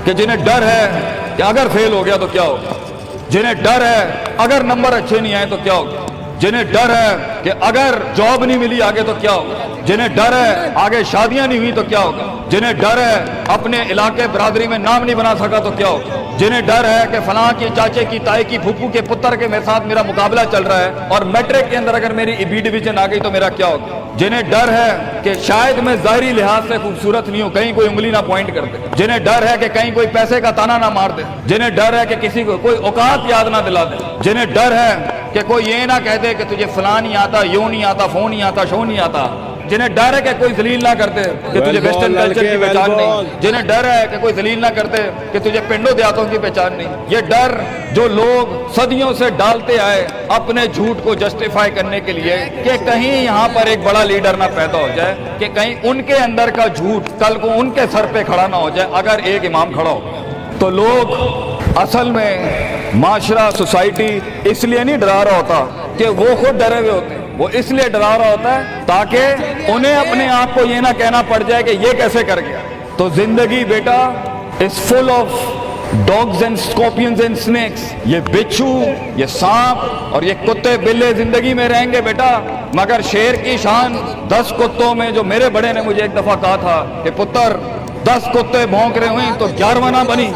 کہ جنہیں ڈر ہے کہ اگر فیل ہو گیا تو کیا ہوگا، جنہیں ڈر ہے اگر نمبر اچھے نہیں آئے تو کیا ہوگا، جنہیں ڈر ہے کہ اگر جاب نہیں ملی آگے تو کیا ہوگا، جنہیں ڈر ہے آگے شادیاں نہیں ہوئی تو کیا ہوگا، جنہیں ڈر ہے اپنے علاقے برادری میں نام نہیں بنا سکا تو کیا ہوگا، جنہیں ڈر ہے کہ فلاں کی چاچے کی تائی کی پھپھو کے پتر کے میرے ساتھ میرا مقابلہ چل رہا ہے اور میٹرک کے اندر اگر میری بی ڈویژن آ گئی تو میرا کیا ہوگا، جنہیں ڈر ہے کہ شاید میں ظاہری لحاظ سے خوبصورت نہیں ہوں، کہیں کوئی انگلی نہ پوائنٹ کر دے، جنہیں ڈر ہے کہ کہیں کوئی پیسے کا تانا نہ مار دے، جنہیں ڈر ہے کہ کسی کو کوئی اوقات یاد نہ دلا دے، جنہیں ڈر ہے کہ کوئی یہ نہ کہہ دے کہ تجھے فلاں نہیں آتا، یوں نہیں آتا، فون نہیں آتا، شو نہیں آتا، جنہیں ڈر ہے کہ کوئی ذلیل نہ کرتے کہ تجھے ویسٹرن کلچر کی پہچان نہیں، جنہیں ڈر ہے کہ کوئی ذلیل نہ کرتے کہ تجھے پنڈوں دیہاتوں کی پہچان نہیں، یہ ڈر جو لوگ صدیوں سے ڈالتے آئے اپنے جھوٹ کو جسٹیفائی کرنے کے لیے کہ کہیں یہاں پر ایک بڑا لیڈر نہ پیدا ہو جائے، کہ کہیں ان کے اندر کا جھوٹ کل کو ان کے سر پہ کھڑا نہ ہو جائے اگر ایک امام کھڑا ہو، تو لوگ اصل میں معاشرہ سوسائٹی اس لیے نہیں ڈرا رہا ہوتا کہ وہ خود ڈرے ہوئے ہوتے ہیں، وہ اس لیے ڈرا رہا ہوتا ہے تاکہ انہیں اپنے آپ کو یہ نہ کہنا پڑ جائے کہ یہ کیسے کر گیا۔ تو زندگی بیٹا is full of dogs and scorpions and snakes، یہ بچھو، یہ سانپ اور یہ کتے بلے زندگی میں رہیں گے بیٹا، مگر شیر کی شان 10 کتوں میں، جو میرے بڑے نے مجھے ایک دفعہ کہا تھا کہ پتر 10 کتے بھونک رہے ہوئیں تو 11واں نہ بنی،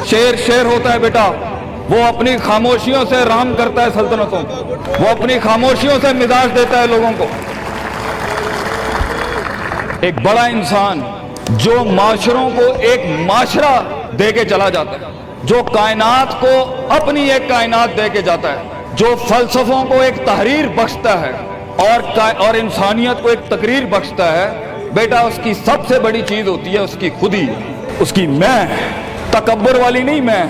شیر شیر ہوتا ہے بیٹا، وہ اپنی خاموشیوں سے رام کرتا ہے سلطنتوں کو، وہ اپنی خاموشیوں سے مزاج دیتا ہے لوگوں کو۔ ایک بڑا انسان جو معاشروں کو ایک معاشرہ دے کے چلا جاتا ہے، جو کائنات کو اپنی ایک کائنات دے کے جاتا ہے، جو فلسفوں کو ایک تحریر بخشتا ہے اور انسانیت کو ایک تقریر بخشتا ہے، بیٹا اس کی سب سے بڑی چیز ہوتی ہے اس کی خودی، اس کی میں، تکبر والی نہیں میں،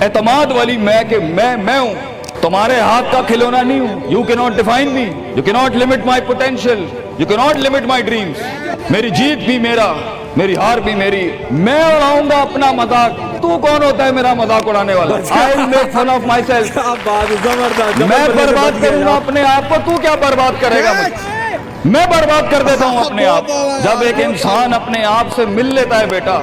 اعتماد والی میں کہ میں ہوں، تمہارے ہاتھ کا کھلونا نہیں ہوں، you cannot define me, you cannot limit my potential, you cannot limit my dreams، میری جیت بھی میرا، میری ہار بھی میری، میں اڑاؤں گا اپنا مذاق، تو کون ہوتا ہے میرا مذاق اڑانے والا، I'll make fun of myself، میں برباد کروں گا اپنے آپ کو، تو کیا برباد کرے گا مجھے، میں برباد کر دیتا ہوں اپنے آپ۔ جب ایک انسان اپنے آپ سے مل لیتا ہے بیٹا،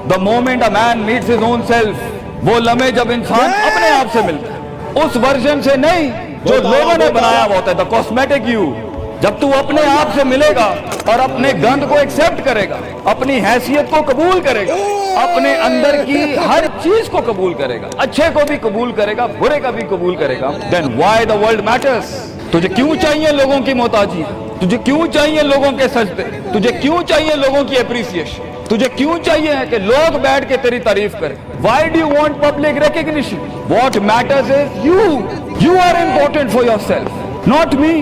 the moment a man meets his own self، وہ لمحے جب انسان اپنے آپ سے ملتا ہے، اس ورژن سے نہیں جو لوگوں نے بنایا ہوا ہوتا ہے، the cosmetic you، جب تو اپنے آپ سے ملے گا اور اپنے گند کو ایکسیپٹ کرے گا، اپنی حیثیت کو قبول کرے گا، اپنے اندر کی ہر چیز کو قبول کرے گا، اچھے کو بھی قبول کرے گا، برے کا بھی قبول کرے گا، then why the world matters، تجھے کیوں چاہیے لوگوں کی محتاجی، تجھے کیوں چاہیے لوگوں کے سجدے، تجھے کیوں چاہیے لوگوں کی اپریسیشن، تجھے کیوں چاہیے کہ لوگ بیٹھ کے تیری تعریف کریں، why do you want public recognition، what matters is you are important for yourself، not me،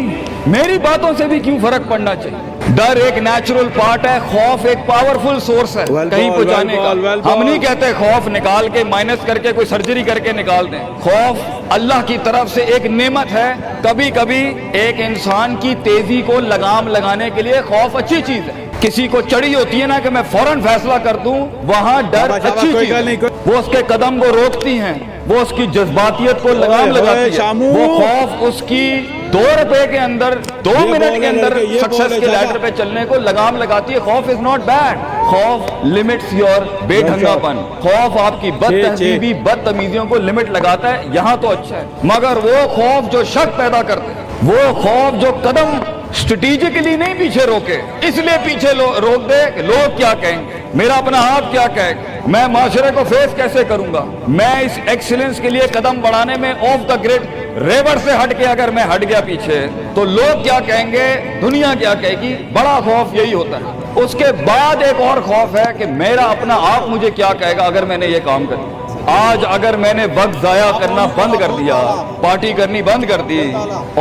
میری باتوں سے بھی کیوں فرق پڑنا چاہیے۔ ڈر ایک نیچرل پارٹ ہے، خوف ایک پاورفل سورس ہے کہیں پہنچانے کا، ہم نہیں کہتے خوف نکال کے مائنس کر کے کوئی سرجری کر کے نکال دیں، خوف اللہ کی طرف سے ایک نعمت ہے، کبھی کبھی ایک انسان کی تیزی کو لگام لگانے کے لیے خوف اچھی چیز ہے، کسی کو چڑھی ہوتی ہے نا کہ میں فوراً فیصلہ کر دوں، وہاں ڈر اچھی چیز ہے، وہ اس کے قدم کو روکتی ہیں، وہ اس کی جذباتیت کو لگام لگاتی ہے، وہ خوف اس کی 2 روپے کے اندر 2 منٹ کے اندر سکسس کے لیڈر پہ چلنے کو لگام لگاتی ہے۔ خوف از ناٹ بیڈ، خوف لمٹس یور بے ڈھنگا پن، خوف آپ کی بد تہذیبی بد تمیزیوں کو لمٹ لگاتا ہے، یہاں تو اچھا ہے، مگر وہ خوف جو شک پیدا کرتے ہیں، وہ خوف جو قدم اسٹریٹجکلی نہیں پیچھے روکے، اس لیے پیچھے روک دے کہ لوگ کیا کہیں گے، میرا اپنا آپ کیا کہے گا، میں معاشرے کو فیس کیسے کروں گا، میں اس ایکسیلنس کے لیے قدم بڑھانے میں آف دا گریڈ ریور سے ہٹ کے اگر میں ہٹ گیا پیچھے تو لوگ کیا کہیں گے، دنیا کیا کہے گی، بڑا خوف یہی ہوتا ہے۔ اس کے بعد ایک اور خوف ہے کہ میرا اپنا آپ مجھے کیا کہے گا اگر میں نے یہ کام کر دیا۔ آج اگر میں نے وقت ضائع کرنا بند کر دیا، پارٹی کرنی بند کر دی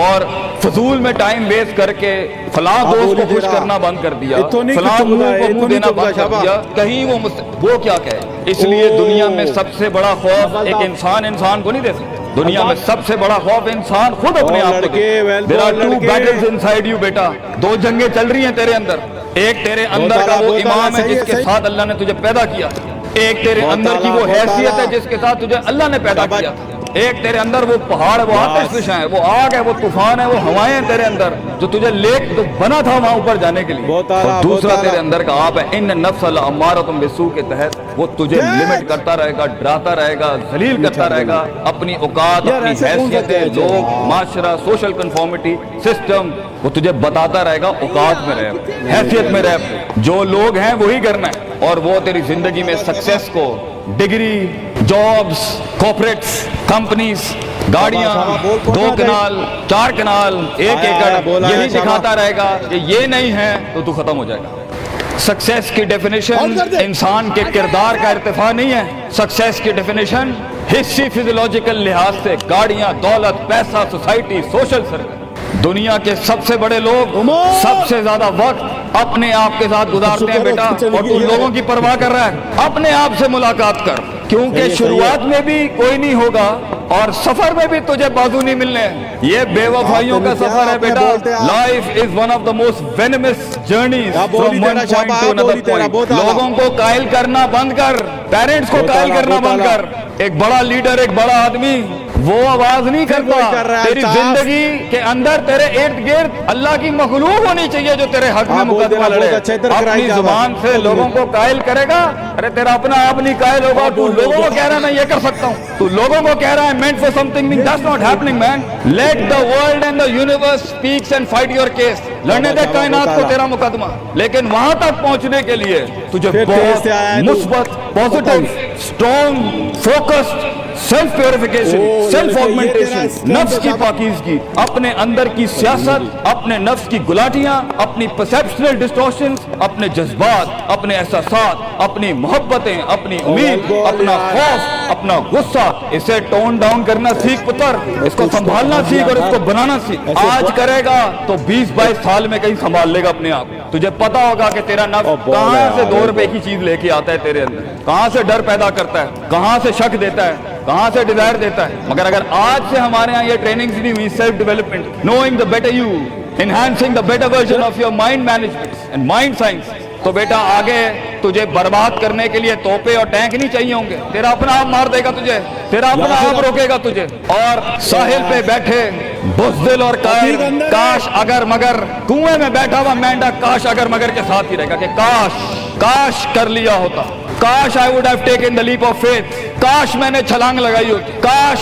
اور فضول میں ٹائم ویسٹ کر کے فلاں دوست کو خوش کرنا بند کر دیا، فلاں منہ کو منہ دینا بند کر دیا، کہیں وہ کیا کہے۔ اس لیے دنیا میں سب سے بڑا خوف ایک انسان کو نہیں دے سکتا، دنیا میں سب سے بڑا خوف انسان خود اپنے آپ کو دے۔ There are 2 battles inside you بیٹا، 2 جنگیں چل رہی ہیں تیرے اندر، ایک تیرے اندر کا وہ امام ہے جس کے ساتھ اللہ نے تجھے پیدا کیا، ایک تیرے اندر کی وہ حیثیت ہے جس کے ساتھ تجھے اللہ نے پیدا کیا، ایک تیرے اندر وہ پہاڑ ہے، وہ آتش فشاں ہے، وہ آگ ہے، وہ طوفان ہے، وہ ہوائیں ہیں تیرے اندر جو تجھے تو بنا تھا وہاں اوپر جانے کے لیے. اور دوسرا تیرے اندر کا آپ ہے ان النفس لامارۃ بالسوء کے تحت وہ تجھے لمٹ کرتا رہے گا، ڈراتا رہے گا، ذلیل کرتا رہے گا. اپنی اوقات، اپنی حیثیتیں، لوگ، معاشرہ، سوشل کنفارمیٹی سسٹم، وہ تجھے بتاتا رہے گا اوقات میں رہ، حیثیت میں رہ. جو لوگ ہیں وہی کرنا ہے. اور وہ تیری زندگی میں سکسیس کو، ڈگری، جابز، کارپوریٹس، کمپنیز، گاڑیاں، 2 کنال، 4 کنال، 1 ایکڑ، یہی دکھاتا رہے گا کہ یہ نہیں ہے تو ختم ہو جائے گا. سکسیس کی ڈیفینیشن انسان کے کردار کا ارتفاع نہیں ہے. سکسیس کی ڈیفینیشن حصی فزیولوجیکل لحاظ سے گاڑیاں، دولت، پیسہ، سوسائٹی، سوشل سرکل. دنیا کے سب سے بڑے لوگ سب سے زیادہ وقت اپنے آپ کے ساتھ گزارتے ہیں بیٹا. اور تو لوگوں کی پرواہ کر رہا ہے. اپنے آپ سے ملاقات کر، کیونکہ شروعات میں بھی کوئی نہیں ہوگا اور سفر میں بھی تجھے بازو نہیں ملنے. یہ بے وفائیوں کا سفر ہے بیٹا. Life is one of the most venomous journeys from one point to another point. لوگوں کو قائل کرنا بند کر، پیرنٹس کو قائل کرنا بند کر. ایک بڑا لیڈر، ایک بڑا آدمی وہ آواز نہیں کرتا. تیری زندگی کے اندر تیرے ارد گرد اللہ کی مخلوق ہونی چاہیے جو تیرے حق میں مقدمہ لڑے. اپنی زبان سے لوگوں کو قائل کرے گا، ارے تیرا اپنا آپ نہیں قائل ہوگا. تو لوگوں کو کہہ رہا ہے میں یہ کر سکتا ہوں، تو لوگوں کو کہہ رہا ہے meant for something, that's not happening man. Let the world and the universe speaks and fight your case. لڑنے دے کائنات کو تیرا مقدمہ. لیکن وہاں تک پہنچنے کے لیے تجھے بہت مثبت، positive, strong, focused self purification, self augmentation, نفس کی پاکیزگی، اپنے اندر کی سیاست، اپنے نفس کی گلاٹیاں، اپنی پرسیپشنل ڈسٹورشنز، اپنے جذبات، اپنے احساسات، اپنی محبتیں، اپنی امید، اپنا خوف، اپنا غصہ، اسے ٹون ڈاؤن کرنا سیکھ پتر. اس کو سنبھالنا سیکھ اور اس کو بنانا سیکھ. آج کرے گا تو 20-22 سال میں کہیں سنبھال لے گا اپنے آپ. تجھے پتا ہوگا کہ تیرا نفس کہاں سے 2 روپے کی چیز لے کے آتا ہے تیرے اندر، کہاں سے ڈر پیدا کرتا ہے، کہاں سے شک دیتا ہے، کہاں سے ڈیزائر دیتا ہے. مگر اگر آج سے ہمارے ہاں یہ ٹریننگز نہیں ہوئی، self development, knowing the better you, enhancing the better version of your mind management and mind science, تو بیٹا آگے تجھے برباد کرنے کے لیے توپے اور ٹینک نہیں چاہیے ہوں گے. تیرا اپنا آپ مار دے گا تجھے، تیرا اپنا آپ روکے گا تجھے. اور ساحل پہ بیٹھے بزدل اور قائل، کاش اگر مگر، کنویں میں بیٹھا ہوا مینڈک کاش اگر مگر کے ساتھ ہی رہے گا کہ کاش کر لیا ہوتا، کاش I would have taken the leap of faith، کاش میں نے چھلانگ لگائی ہوتی، کاش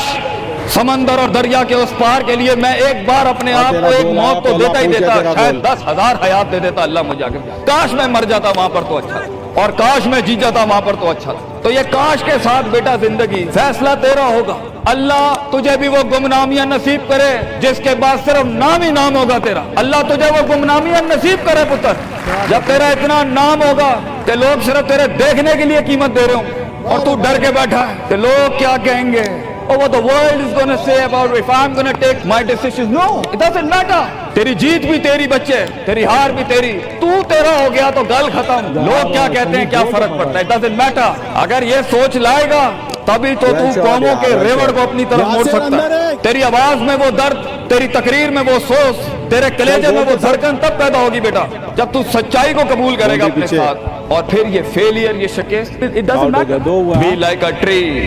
سمندر اور دریا کے اس پار کے لیے میں ایک بار اپنے آپ کو ایک موت تو دیتا ہی دیتا، شاید 10,000 حیات دے دیتا اللہ مجھے آگے. کاش میں مر جاتا وہاں پر تو اچھا تھا، اور کاش میں جی جاتا وہاں پر تو اچھا تھا. تو یہ کاش کے ساتھ بیٹا زندگی، فیصلہ تیرا ہوگا. اللہ تجھے بھی وہ گمنامیاں نصیب کرے جس کے بعد صرف نام ہی نام ہوگا تیرا. اللہ تجھے وہ گمنامیاں نصیب کرے پتر جب تیرا اتنا نام ہوگا کہ لوگ صرف تیرے دیکھنے کے لیے قیمت دے رہے ہوں اور تو ڈر کے بیٹھا ہے کہ لوگ کیا کہیں گے. Oh, what the world is going to say about if I'm going to take my decisions. No, it doesn't matter. تیری جیت بھی تیری بچے، تیری ہار بھی تیری. تو تیرا ہو گیا تو گل ختم. لوگ کیا کہتے ہیں کیا فرق پڑتا ہے. It doesn't matter. اگر یہ سوچ لائے گا تبھی تو قوموں کے ریوڑ کو اپنی طرف موڑ سکتا ہے. تیری آواز میں وہ درد، تیری تقریر میں وہ سوز، تیرے کلیجے میں وہ دھڑکن تب پیدا ہوگی بیٹا جب تو سچائی کو قبول کرے گا اپنے ساتھ. اور پھر یہ فیلئر، یہ شکست، it doesn't matter. Be like a tree.